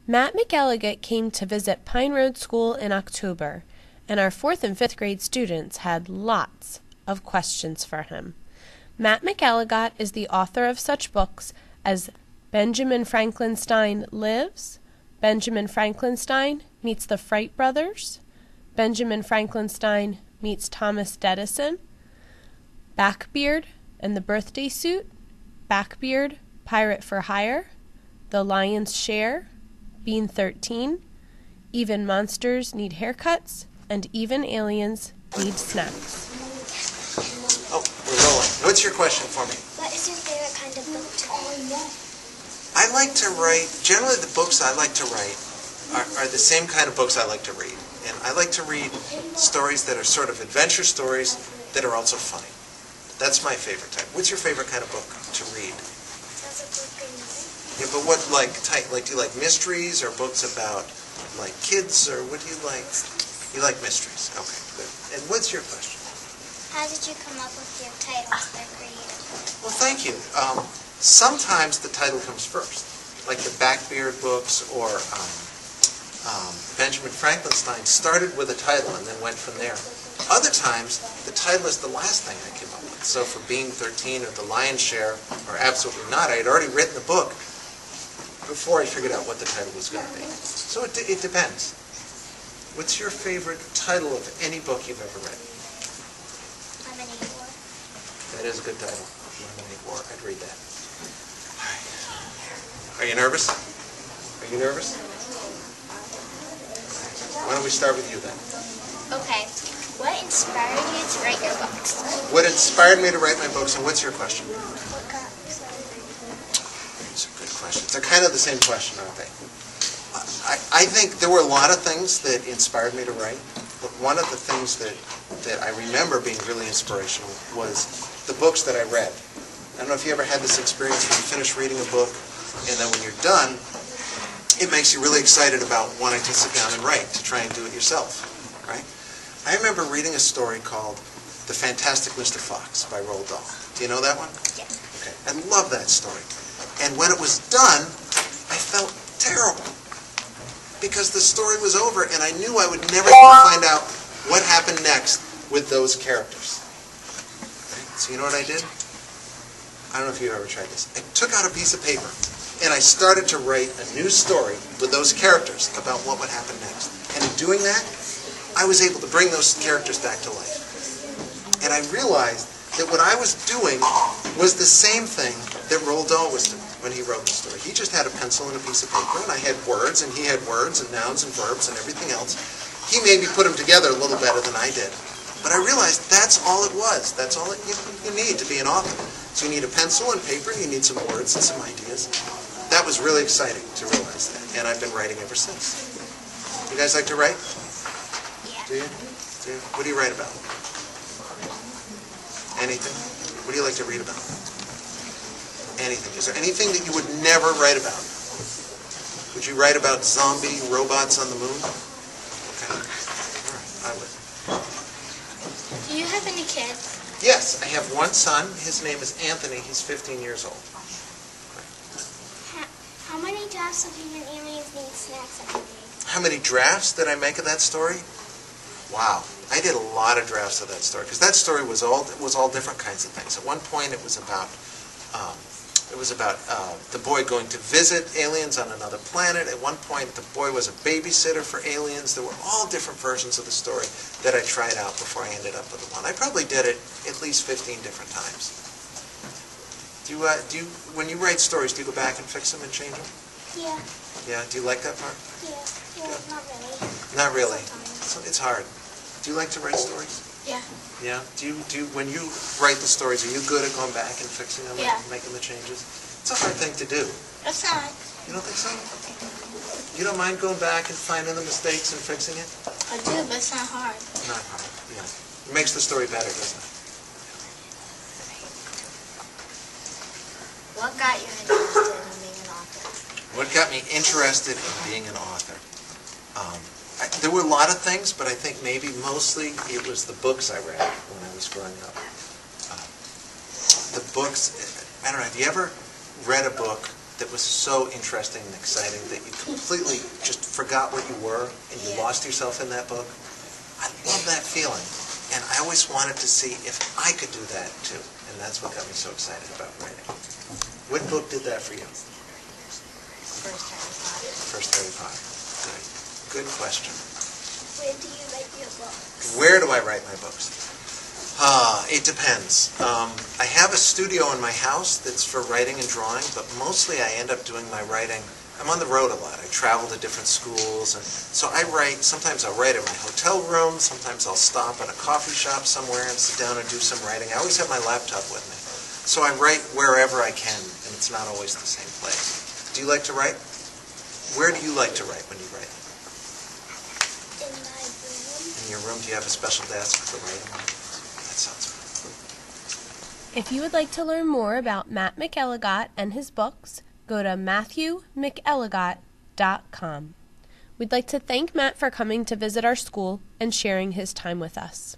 Matt McElligott came to visit Pine Road School in October, and our 4th and 5th grade students had lots of questions for him. Matt McElligott is the author of such books as Benjamin Frankenstein Lives, Benjamin Frankenstein Meets the Fright Brothers, Benjamin Frankenstein Meets Thomas Edison, Backbeard and the Birthday Suit, Backbeard, Pirate for Hire, The Lion's Share, Bean 13, Even Monsters Need Haircuts, and Even Aliens Need Snacks. Oh, we're rolling. What's your question for me? What is your favorite kind of book to read? I like to write, generally the books I like to write are the same kind of books I like to read. And I like to read stories that are sort of adventure stories that are also funny. That's my favorite type. What's your favorite kind of book to read? That's a book in Yeah, but what type? Like, do you like mysteries or books about like kids, or what do you like? You like mysteries. Okay, good. And what's your question? How did you come up with your titles? They're creative. Well, thank you. Sometimes the title comes first, like the Backbeard books or Benjamin Frankenstein started with a title and then went from there. Other times, the title is the last thing I came up with. So for Being 13 or The Lion's Share, or Absolutely Not, I had already written the book before I figured out what the title was going to be. So it depends. What's your favorite title of any book you've ever read? Lemonade War. That is a good title. Lemonade War. I'd read that. Are you nervous? Are you nervous? Why don't we start with you then? Okay. What inspired you to write your books? What inspired me to write my books, and what's your question? What got excited? It's a good question. They're kind of the same question, aren't they? I think there were a lot of things that inspired me to write, but one of the things that I remember being really inspirational was the books that I read. I don't know if you ever had this experience when you finish reading a book, and then when you're done, it makes you really excited about wanting to sit down and write, to try and do it yourself, right? I remember reading a story called The Fantastic Mr. Fox by Roald Dahl. Do you know that one? Yeah. Okay. I love that story. And when it was done, I felt terrible because the story was over and I knew I would never find out what happened next with those characters. Okay. So you know what I did? I don't know if you've ever tried this. I took out a piece of paper and I started to write a new story with those characters about what would happen next. And in doing that, I was able to bring those characters back to life. And I realized that what I was doing was the same thing that Roald Dahl was doing when he wrote the story. He just had a pencil and a piece of paper, and I had words, and he had words and nouns and verbs and everything else. He maybe put them together a little better than I did. But I realized that's all it was. That's all you need to be an author. So you need a pencil and paper, and you need some words and some ideas. That was really exciting to realize that, and I've been writing ever since. You guys like to write? Do you? What do you write about? Anything? What do you like to read about? Anything. Is there anything that you would never write about? Would you write about zombie robots on the moon? Okay. All right, I would. Do you have any kids? Yes, I have one son. His name is Anthony. He's 15 years old. How many drafts of Even Aliens Need Snacks have you made? How many drafts did I make of that story? Wow, I did a lot of drafts of that story because that story was all different kinds of things. At one point, it was about the boy going to visit aliens on another planet. At one point, the boy was a babysitter for aliens. There were all different versions of the story that I tried out before I ended up with the one. I probably did it at least 15 different times. When you write stories, do you go back and fix them and change them? Yeah. Yeah. Do you like that part? Yeah. Well, not really. Not really. Sometimes. It's hard. Do you like to write stories? Yeah. Yeah. When you write the stories, are you good at going back and fixing them Yeah. and making the changes? It's a hard thing to do. That's not. You don't think so? You don't mind going back and finding the mistakes and fixing it? I do, but it's not hard. Not hard. Yeah. It makes the story better, doesn't it? What got you interested in being an author? What got me interested in being an author? There were a lot of things, but I think maybe mostly it was the books I read when I was growing up. The books, I don't know, have you ever read a book that was so interesting and exciting that you completely just forgot what you were and you lost yourself in that book. I love that feeling. And I always wanted to see if I could do that too. And that's what got me so excited about writing. What book did that for you? First Harry Potter. Good question. Where do you write your books? Where do I write my books? It depends. I have a studio in my house that's for writing and drawing, but mostly I end up doing my writing. I'm on the road a lot. I travel to different schools, and so I write. Sometimes I'll write in my hotel room. Sometimes I'll stop at a coffee shop somewhere and sit down and do some writing. I always have my laptop with me. So I write wherever I can, and it's not always the same place. Do you like to write? Where do you like to write when you write? In my room. In your room? Do you have a special desk for writing? That sounds good. If you would like to learn more about Matt McElligott and his books, go to MatthewMcElligott.com. We'd like to thank Matt for coming to visit our school and sharing his time with us.